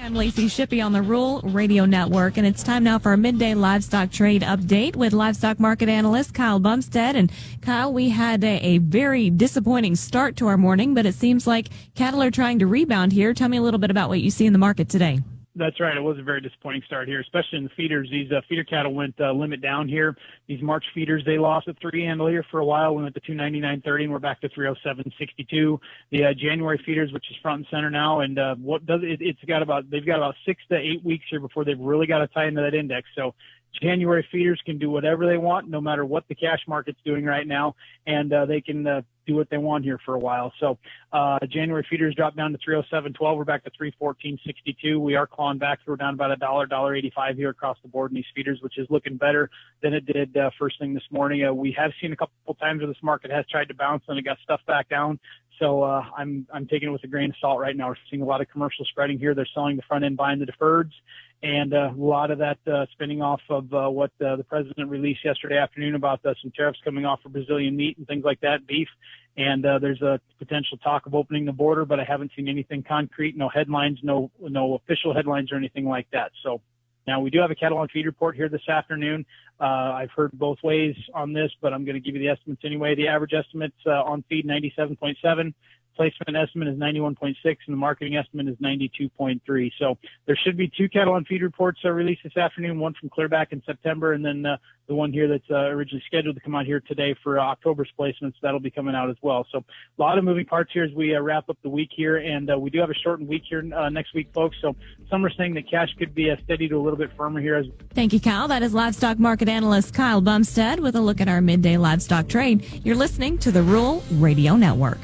I'm Lacey Shippey on the Rural Radio Network, and it's time now for our midday livestock trade update with livestock market analyst Kyle Bumsted. And Kyle, we had a very disappointing start to our morning, but it seems like cattle are trying to rebound here. Tell me a little bit about what you see in the market today. That's right. It was a very disappointing start here, especially in the feeders. These feeder cattle went limit down here. These March feeders, they lost a three handle here for a while. We went to 299.30 and we're back to 307.62. The January feeders, which is front and center now, and they've got about 6 to 8 weeks here before they've really got to tie into that index. So January feeders can do whatever they want, no matter what the cash market's doing right now, and they can do what they want here for a while. So January feeders dropped down to 307.12. We're back to 314.62. We are clawing back. We're down about $1.85 here across the board in these feeders, which is looking better than it did first thing this morning. We have seen a couple times where this market has tried to bounce and it got stuffed back down. So I'm taking it with a grain of salt right now. We're seeing a lot of commercial spreading here. They're selling the front end, buying the deferreds. And a lot of that spinning off of what the president released yesterday afternoon about some tariffs coming off for Brazilian meat and things like that, beef. And there's a potential talk of opening the border, but I haven't seen anything concrete, no headlines, no official headlines or anything like that. So now we do have a cattle on feed report here this afternoon. I've heard both ways on this, but I'm going to give you the estimates anyway. The average estimate's on feed 97.7. Placement estimate is 91.6, and the marketing estimate is 92.3. So there should be two cattle on feed reports released this afternoon, one from Clearback in September, and then the one here that's originally scheduled to come out here today for October's placements. That'll be coming out as well. So a lot of moving parts here as we wrap up the week here, and we do have a shortened week here next week, folks. So some are saying that cash could be steady to a little bit firmer here. Thank you, Kyle. That is livestock market analyst Kyle Bumsted with a look at our midday livestock trade. You're listening to the Rural Radio Network.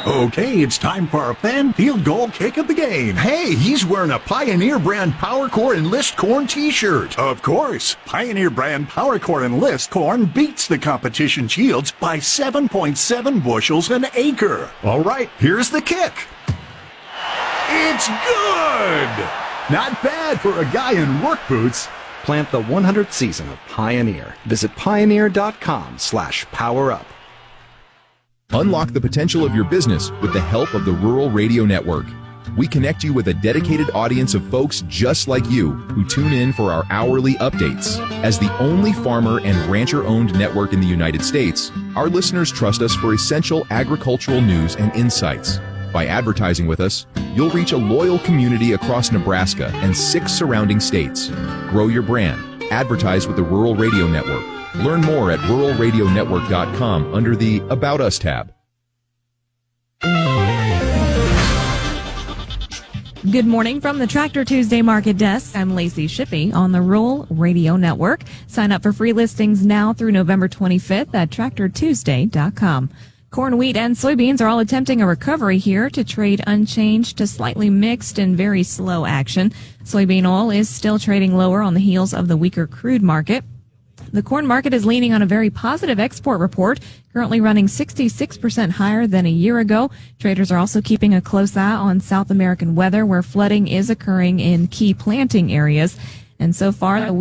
Okay, it's time for our fan field goal kick of the game. Hey, he's wearing a Pioneer brand Power Core Enlist Corn t-shirt. Of course, Pioneer brand Power Core Enlist Corn beats the competition yields by 7.7 bushels an acre. All right, here's the kick. It's good! Not bad for a guy in work boots. Plant the 100th season of Pioneer. Visit pioneer.com/powerup. Unlock the potential of your business with the help of the Rural Radio Network. We connect you with a dedicated audience of folks just like you who tune in for our hourly updates. As the only farmer and rancher-owned network in the United States, our listeners trust us for essential agricultural news and insights. By advertising with us, you'll reach a loyal community across Nebraska and 6 surrounding states. Grow your brand. Advertise with the Rural Radio Network. Learn more at ruralradionetwork.com under the About Us tab. Good morning from the Tractor Tuesday Market Desk. I'm Lacey Shippey on the Rural Radio Network. Sign up for free listings now through November 25th at tractortuesday.com. Corn, wheat, and soybeans are all attempting a recovery here to trade unchanged to slightly mixed and very slow action. Soybean oil is still trading lower on the heels of the weaker crude market. The corn market is leaning on a very positive export report, currently running 66% higher than a year ago. Traders are also keeping a close eye on South American weather, where flooding is occurring in key planting areas. And so far this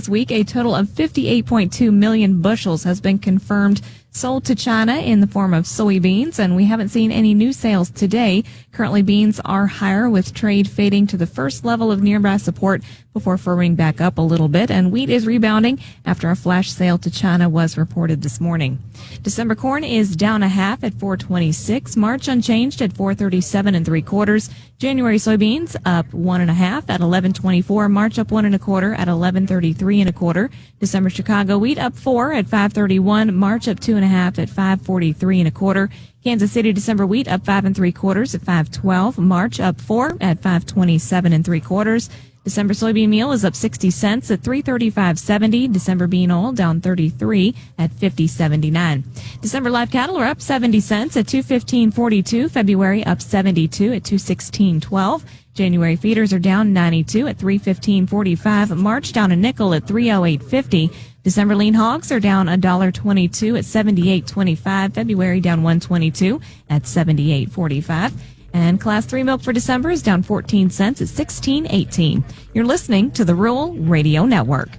week, a total of 58.2 million bushels has been confirmed sold to China in the form of soybeans, and we haven't seen any new sales today. Currently, beans are higher, with trade fading to the first level of nearby support before firming back up a little bit, and wheat is rebounding after a flash sale to China was reported this morning. December corn is down a half at 426, March unchanged at 437 3/4. January soybeans up 1.5 at 1124, March up 1 1/4 at 1133 1/4. December Chicago wheat up 4 at 531, March up 2.5 at 543 1/4. Kansas City December wheat up 5 3/4 at 512, March up 4 at 527 3/4. December soybean meal is up 60 cents at 335.70. December bean oil down 33 at 50.79. December live cattle are up 70 cents at 215.42. February up 72 at 216.12. January feeders are down 92 at 315.45. March down a nickel at 308.50. December lean hogs are down $1.22 at 78.25. February down 122 at 78.45. And Class 3 milk for December is down 14 cents at 16.18. You're listening to the Rural Radio Network.